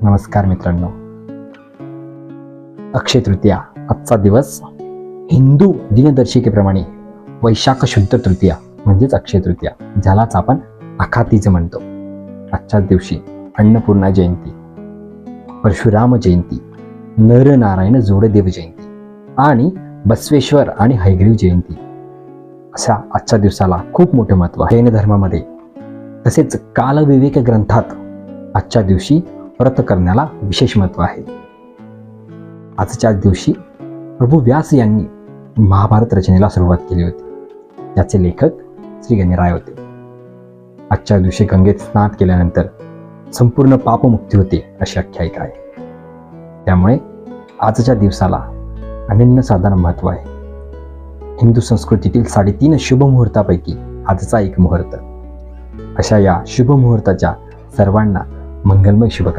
नमस्कार मित्रांनो. अक्षय तृतीया आजचा दिवस हिंदू दिनदर्शिकेप्रमाणे वैशाख शुद्ध तृतीया म्हणजेच अक्षय तृतीया, ज्यालाच आपण आखातीज म्हणतो. आजच्याच दिवशी अन्नपूर्णा जयंती, परशुराम जयंती, नरनारायण जोडदेव जयंती आणि बसवेश्वर आणि हयग्रीव जयंती अशा आजच्या दिवसाला खूप मोठं महत्त्व आहे. जैन धर्मामध्ये तसेच कालविवेक ग्रंथात आजच्या दिवशी व्रत करण्याला विशेष महत्त्व आहे. आजच्या दिवशी प्रभू व्यास यांनी महाभारत रचनेला सुरुवात केली होती. याचे लेखक श्री गणराय होते. आजच्या दिवशी गंगेत स्नान केल्यानंतर संपूर्ण पापमुक्ती होते अशी आख्यायिका आहे. त्यामुळे आजच्या दिवसाला अनन्यसाधारण महत्त्व आहे. हिंदू संस्कृतीतील 3.5 शुभ मुहूर्तापैकी आजचा एक मुहूर्त. अशा या शुभ मुहूर्ताच्या सर्वांना मंगलमय शुभ